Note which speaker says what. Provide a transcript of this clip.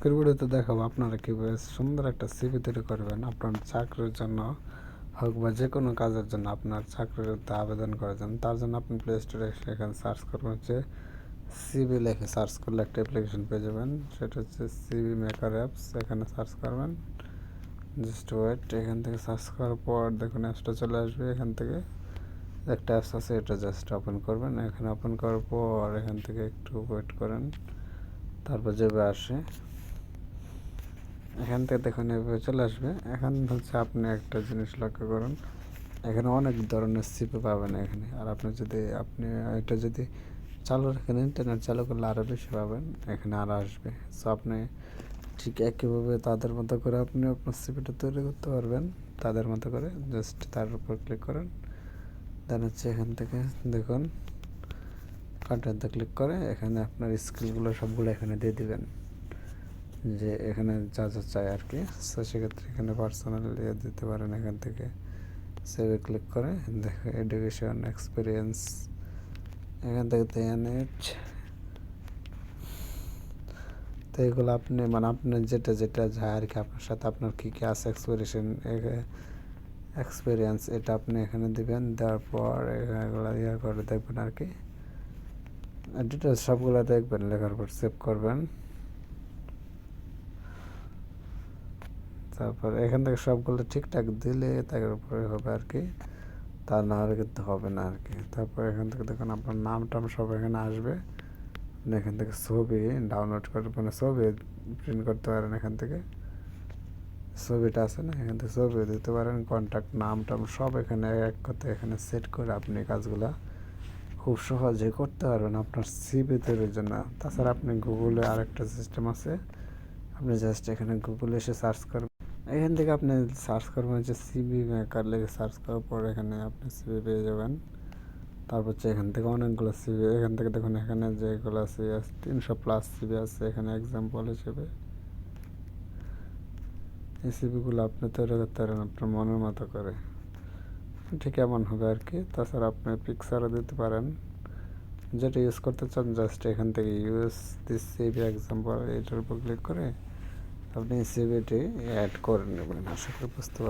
Speaker 1: আজকের ভিডিওতে দেখাবো আপনারা কীভাবে সুন্দর একটা সিভি তৈরি করবেন আপনার চাকরির জন্য হোক বা যে কোনো কাজের জন্য আপনার চাকরিতে আবেদন করার জন্য। তার জন্য আপনি প্লে স্টোরে এখানে সার্চ করবেন হচ্ছে সিভি লেখে সার্চ করলে একটা অ্যাপ্লিকেশন পেয়ে যাবেন, সেটা হচ্ছে সিভি মেকার অ্যাপস। এখানে সার্চ করবেন, জাস্ট ওয়েট। এখান থেকে সার্চ করার পর দেখুন অ্যাপসটা চলে আসবে। এখান থেকে একটা অ্যাপস আছে, এটা জাস্ট ওপেন করবেন। এখানে ওপেন করার পর এখান থেকে একটু ওয়েট করেন, তারপর যেভাবে আসে এখান থেকে দেখুন এভাবে চলে আসবে। এখন হচ্ছে আপনি একটা জিনিস লক্ষ্য করুন, এখানে অনেক ধরনের সিপি পাবেন এখানে। আর আপনি এটা যদি চালু রাখেন, ইন্টারনেট চালু করলে আরও বেশি পাবেন, এখানে আরও আসবে। সো আপনি ঠিক একইভাবে তাদের মতো করে আপনি আপনার সিপিটা তৈরি করতে পারবেন, তাদের মতো করে। জাস্ট তার উপর ক্লিক করেন, দেন হচ্ছে এখান থেকে দেখুন কন্টেন্টে ক্লিক করে এখানে আপনার স্কিলগুলো সবগুলো এখানে দিয়ে দিবেন, যে এখানে যা যা চাই আর কি। সো সেক্ষেত্রে এখানে পার্সোনাল ইয়ে দিতে পারেন। এখান থেকে সেভে ক্লিক করে দেখো এডুকেশন এক্সপিরিয়েন্স, এখান থেকে নেট। তো এগুলো আপনি আপনার যেটা যায় আর কি, আপনার সাথে আপনার কী কী আছে এক্সপিরিয়েন্স, এটা আপনি এখানে দিবেন। দেওয়ার পর এগুলো ইয়ে করে দেখবেন আর কি, ডিটেলস সবগুলো দেখবেন, লেখার পর সেভ করবেন। তারপর এখান থেকে সবগুলো ঠিকঠাক দিলে তারপরে হবে আর কি, তা না হলে কিন্তু হবে না আর কি। তারপর এখান থেকে দেখুন আপনার নাম টাম সব এখানে আসবে। আপনি এখান থেকে ছবি ডাউনলোড করে ছবি প্রিন্ট করতে পারেন। এখান থেকে ছবিটা আছে না, এখান থেকে ছবি দিতে পারেন। কন্ট্যাক্ট নাম টাম সব এখানে এক কথা এখানে সেট করে আপনি কাজগুলা খুব সহজে করতে পারবেন আপনার সিভি তৈরির জন্য। তাছাড়া আপনি গুগলে আরেকটা সিস্টেম আছে, আপনি জাস্ট এখানে গুগলে এসে সার্চ করবেন। এখান থেকে আপনি সার্চ করবেন হচ্ছে সিভি মেকার লেগে সার্চ করার পর এখানে আপনি সিভি পেয়ে যাবেন। তারপর হচ্ছে এখান থেকে অনেকগুলো সিভি, এখান থেকে দেখুন এখানে যেগুলো সিভি আছে 300+ সিভি আছে এখানে এক্সাম্পল হিসেবে। এই সিভিগুলো আপনি তৈরি করতে পারেন আপনার মনের মতো করে, ঠিক এমন হবে আর কি। তাছাড়া আপনি পিকচারও দিতে পারেন, যেটা ইউজ করতে চান। জাস্ট এখান থেকে ইউজ দিস সিভি এক্সাম্পল, এটার উপর ক্লিক করে আপনি সিভিটি অ্যাড করে নেবেন। আশা করি বুঝতে পারবেন।